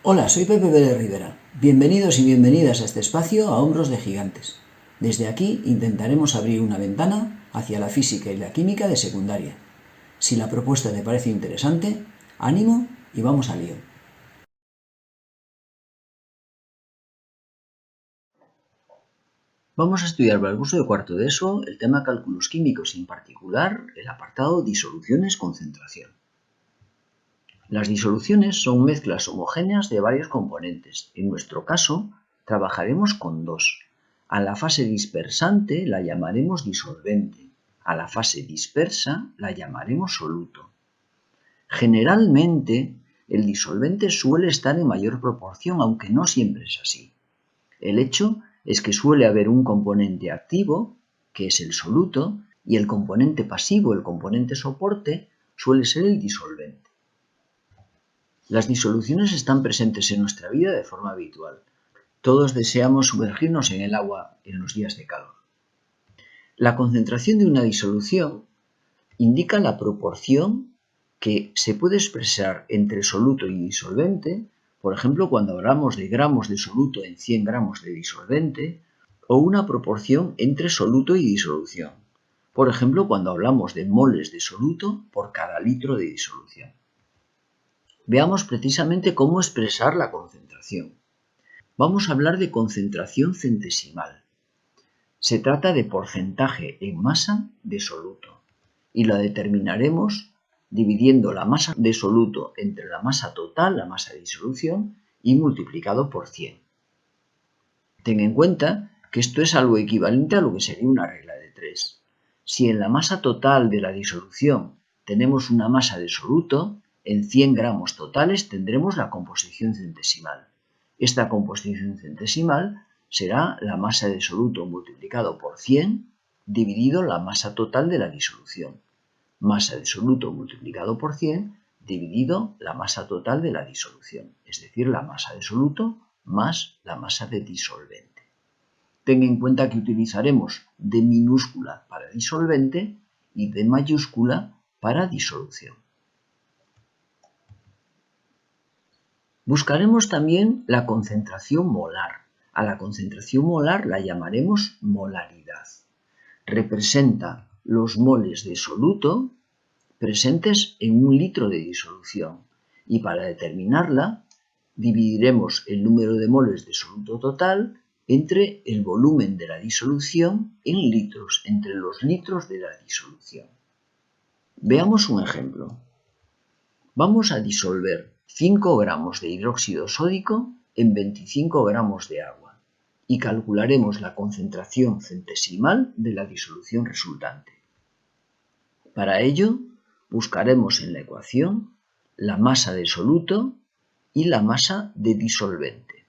Hola, soy Pepe Pérez Rivera. Bienvenidos y bienvenidas a este espacio a Hombros de Gigantes. Desde aquí intentaremos abrir una ventana hacia la física y la química de secundaria. Si la propuesta te parece interesante, ánimo y vamos al lío. Vamos a estudiar para el curso de cuarto de ESO el tema cálculos químicos y en particular el apartado disoluciones-concentración. Las disoluciones son mezclas homogéneas de varios componentes. En nuestro caso, trabajaremos con dos. A la fase dispersante la llamaremos disolvente. A la fase dispersa la llamaremos soluto. Generalmente, el disolvente suele estar en mayor proporción, aunque no siempre es así. El hecho es que suele haber un componente activo, que es el soluto, y el componente pasivo, el componente soporte, suele ser el disolvente. Las disoluciones están presentes en nuestra vida de forma habitual. Todos deseamos sumergirnos en el agua en los días de calor. La concentración de una disolución indica la proporción que se puede expresar entre soluto y disolvente, por ejemplo, cuando hablamos de gramos de soluto en 100 gramos de disolvente, o una proporción entre soluto y disolución, por ejemplo, cuando hablamos de moles de soluto por cada litro de disolución. Veamos precisamente cómo expresar la concentración. Vamos a hablar de concentración centesimal. Se trata de porcentaje en masa de soluto y la determinaremos dividiendo la masa de soluto entre la masa total, la masa de disolución, y multiplicado por 100. Ten en cuenta que esto es algo equivalente a lo que sería una regla de 3. Si en la masa total de la disolución tenemos una masa de soluto, en 100 gramos totales tendremos la composición centesimal. Esta composición centesimal será la masa de soluto multiplicado por 100 dividido la masa total de la disolución. Masa de soluto multiplicado por 100 dividido la masa total de la disolución, es decir, la masa de soluto más la masa de disolvente. Ten en cuenta que utilizaremos D minúscula para disolvente y D mayúscula para disolución. Buscaremos también la concentración molar. A la concentración molar la llamaremos molaridad. Representa los moles de soluto presentes en un litro de disolución y para determinarla dividiremos el número de moles de soluto total entre el volumen de la disolución en litros, entre los litros de la disolución. Veamos un ejemplo. Vamos a disolver 5 gramos de hidróxido sódico en 25 gramos de agua y calcularemos la concentración centesimal de la disolución resultante. Para ello, buscaremos en la ecuación la masa de soluto y la masa de disolvente.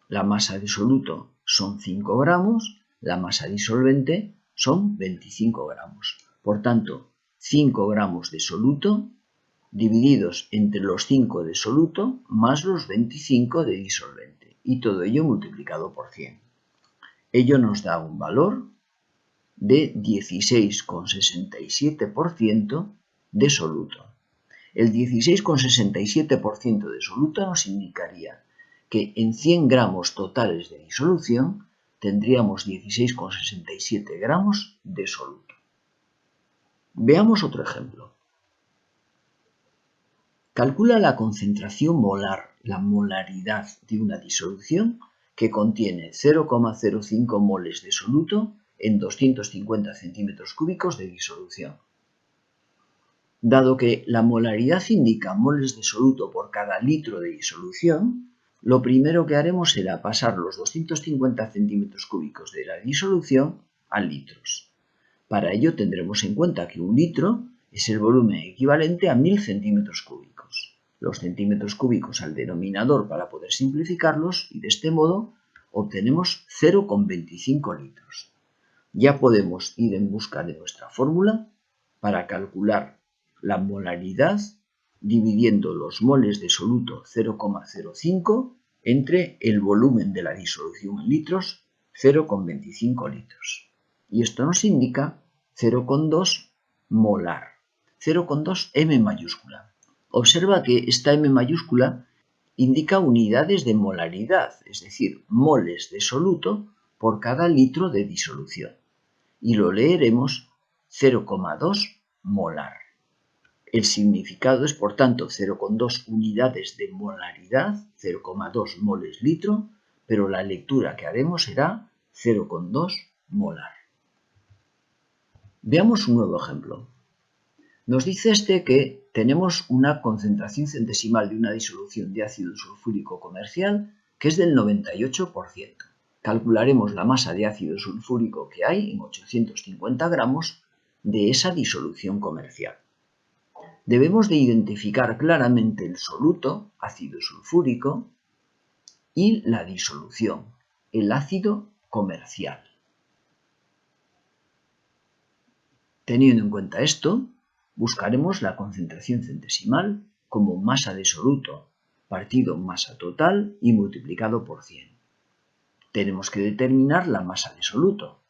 La masa de soluto son 5 gramos, la masa disolvente son 25 gramos. Por tanto, 5 gramos de soluto divididos entre los 5 de soluto más los 25 de disolvente y todo ello multiplicado por 100. Ello nos da un valor de 16,67% de soluto. El 16,67% de soluto nos indicaría que en 100 gramos totales de disolución tendríamos 16,67 gramos de soluto. Veamos otro ejemplo. Calcula la concentración molar, la molaridad de una disolución que contiene 0,05 moles de soluto en 250 centímetros cúbicos de disolución. Dado que la molaridad indica moles de soluto por cada litro de disolución, lo primero que haremos será pasar los 250 centímetros cúbicos de la disolución a litros. Para ello tendremos en cuenta que un litro es el volumen equivalente a 1000 centímetros cúbicos. Los centímetros cúbicos al denominador para poder simplificarlos y de este modo obtenemos 0,25 litros. Ya podemos ir en busca de nuestra fórmula para calcular la molaridad dividiendo los moles de soluto 0,05 entre el volumen de la disolución en litros 0,25 litros. Y esto nos indica 0,2 molar, 0,2 M mayúscula. Observa que esta M mayúscula indica unidades de molaridad, es decir, moles de soluto por cada litro de disolución. Y lo leeremos 0,2 molar. El significado es, por tanto, 0,2 unidades de molaridad, 0,2 moles litro, pero la lectura que haremos será 0,2 molar. Veamos un nuevo ejemplo. Nos dice que tenemos una concentración centesimal de una disolución de ácido sulfúrico comercial que es del 98%. Calcularemos la masa de ácido sulfúrico que hay en 850 gramos de esa disolución comercial. Debemos de identificar claramente el soluto, ácido sulfúrico, y la disolución, el ácido comercial. Teniendo en cuenta esto, buscaremos la concentración centesimal como masa de soluto partido masa total y multiplicado por 100. Tenemos que determinar la masa de soluto.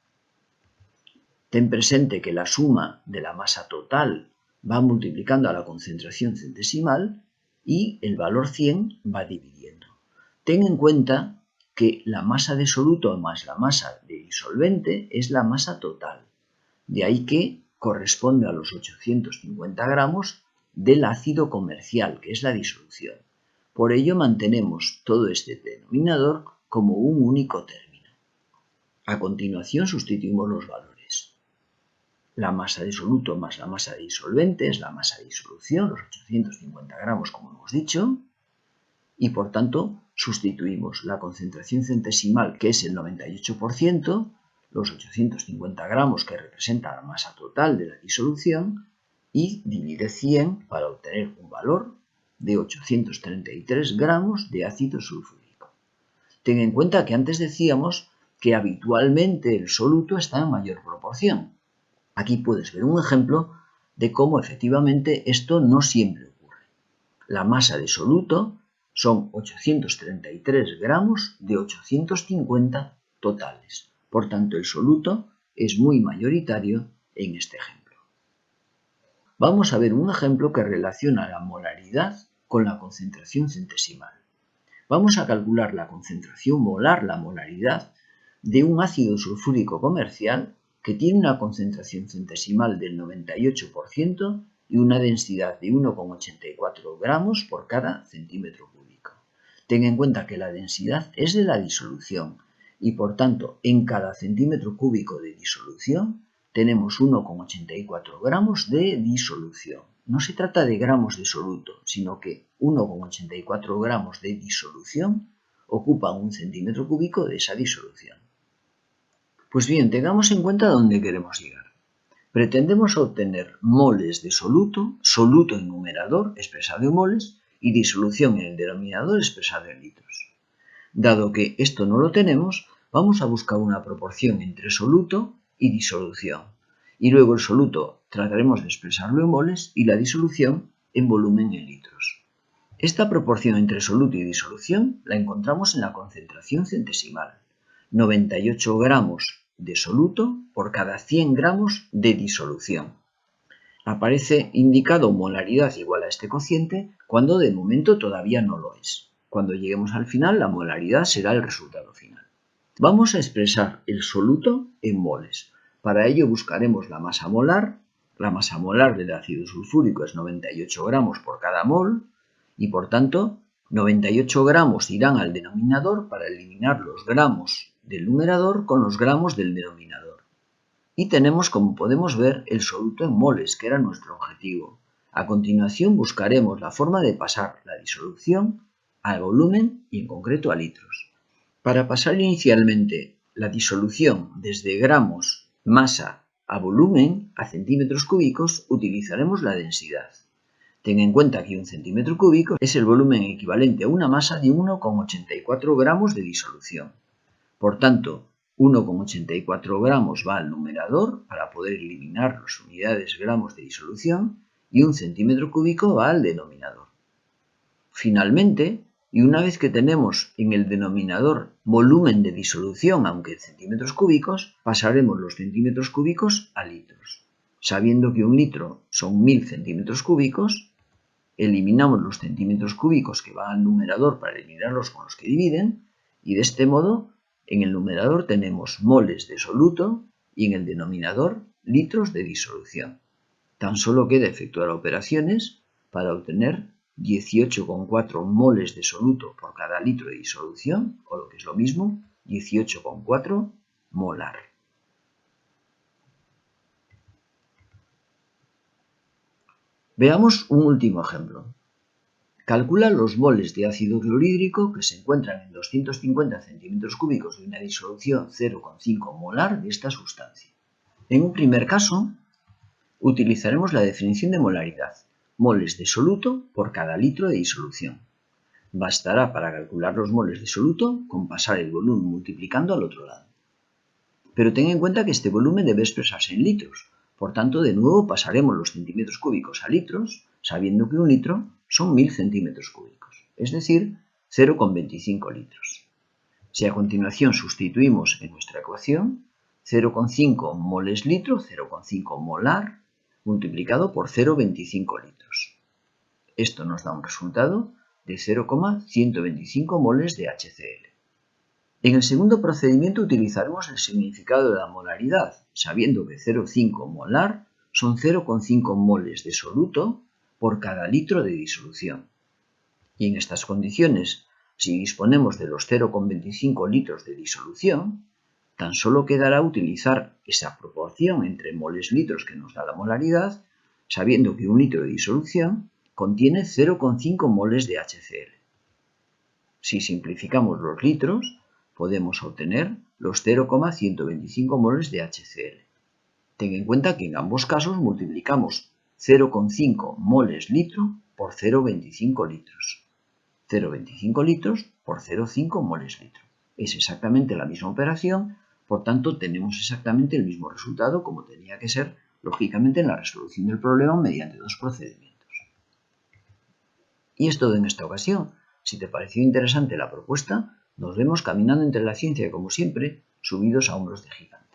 Ten presente que la suma de la masa total va multiplicando a la concentración centesimal y el valor 100 va dividiendo. Ten en cuenta que la masa de soluto más la masa de disolvente es la masa total. De ahí que corresponde a los 850 gramos del ácido comercial, que es la disolución. Por ello mantenemos todo este denominador como un único término. A continuación sustituimos los valores. La masa de soluto más la masa de disolvente es la masa de disolución, los 850 gramos como hemos dicho, y por tanto sustituimos la concentración centesimal, que es el 98%, los 850 gramos que representa la masa total de la disolución, y divide 100 para obtener un valor de 833 gramos de ácido sulfúrico. Ten en cuenta que antes decíamos que habitualmente el soluto está en mayor proporción. Aquí puedes ver un ejemplo de cómo efectivamente esto no siempre ocurre. La masa de soluto son 833 gramos de 850 totales. Por tanto, el soluto es muy mayoritario en este ejemplo. Vamos a ver un ejemplo que relaciona la molaridad con la concentración centesimal. Vamos a calcular la concentración molar, la molaridad, de un ácido sulfúrico comercial que tiene una concentración centesimal del 98% y una densidad de 1,84 gramos por cada centímetro cúbico. Ten en cuenta que la densidad es de la disolución y por tanto en cada centímetro cúbico de disolución tenemos 1,84 gramos de disolución. No se trata de gramos de soluto, sino que 1,84 gramos de disolución ocupan un centímetro cúbico de esa disolución. Pues bien, tengamos en cuenta dónde queremos llegar. Pretendemos obtener moles de soluto, soluto en numerador expresado en moles y disolución en el denominador expresado en litros. Dado que esto no lo tenemos, vamos a buscar una proporción entre soluto y disolución. Y luego el soluto trataremos de expresarlo en moles y la disolución en volumen en litros. Esta proporción entre soluto y disolución la encontramos en la concentración centesimal. 98 gramos de soluto por cada 100 gramos de disolución. Aparece indicado molaridad igual a este cociente cuando de momento todavía no lo es. Cuando lleguemos al final, la molaridad será el resultado final. Vamos a expresar el soluto en moles. Para ello buscaremos la masa molar. La masa molar del ácido sulfúrico es 98 gramos por cada mol y por tanto 98 gramos irán al denominador para eliminar los gramos del numerador con los gramos del denominador. Y tenemos, como podemos ver, el soluto en moles, que era nuestro objetivo. A continuación buscaremos la forma de pasar la disolución al volumen y en concreto a litros. Para pasar inicialmente la disolución desde gramos masa a volumen a centímetros cúbicos utilizaremos la densidad. Ten en cuenta que un centímetro cúbico es el volumen equivalente a una masa de 1,84 gramos de disolución. Por tanto, 1,84 gramos va al numerador para poder eliminar las unidades gramos de disolución y un centímetro cúbico va al denominador. Finalmente, y una vez que tenemos en el denominador volumen de disolución, aunque en centímetros cúbicos, pasaremos los centímetros cúbicos a litros. Sabiendo que un litro son 1000 centímetros cúbicos, Eliminamos los centímetros cúbicos que van al numerador para eliminarlos con los que dividen, y de este modo en el numerador tenemos moles de soluto y en el denominador litros de disolución. Tan solo queda efectuar operaciones para obtener 18,4 moles de soluto por cada litro de disolución, o lo que es lo mismo, 18,4 molar. Veamos un último ejemplo. Calcula los moles de ácido clorhídrico que se encuentran en 250 centímetros cúbicos de una disolución 0,5 molar de esta sustancia. En un primer caso, utilizaremos la definición de molaridad, moles de soluto por cada litro de disolución. Bastará para calcular los moles de soluto con pasar el volumen multiplicando al otro lado. Pero ten en cuenta que este volumen debe expresarse en litros. Por tanto, de nuevo pasaremos los centímetros cúbicos a litros, sabiendo que un litro son 1000 centímetros cúbicos, es decir, 0,25 litros. Si a continuación sustituimos en nuestra ecuación 0,5 moles litro, 0,5 molar, multiplicado por 0,25 litros. Esto nos da un resultado de 0,125 moles de HCl. En el segundo procedimiento utilizaremos el significado de la molaridad, sabiendo que 0,5 molar son 0,5 moles de soluto por cada litro de disolución. Y en estas condiciones, si disponemos de los 0,25 litros de disolución, tan solo quedará utilizar esa proporción entre moles litros que nos da la molaridad, sabiendo que un litro de disolución contiene 0,5 moles de HCl. Si simplificamos los litros, podemos obtener los 0,125 moles de HCl. Ten en cuenta que en ambos casos multiplicamos 0,5 moles litro por 0,25 litros. 0,25 litros por 0,5 moles litro. Es exactamente la misma operación, por tanto tenemos exactamente el mismo resultado como tenía que ser, lógicamente, en la resolución del problema mediante dos procedimientos. Y es todo en esta ocasión. Si te pareció interesante la propuesta, nos vemos caminando entre la ciencia, como siempre, subidos a hombros de gigante.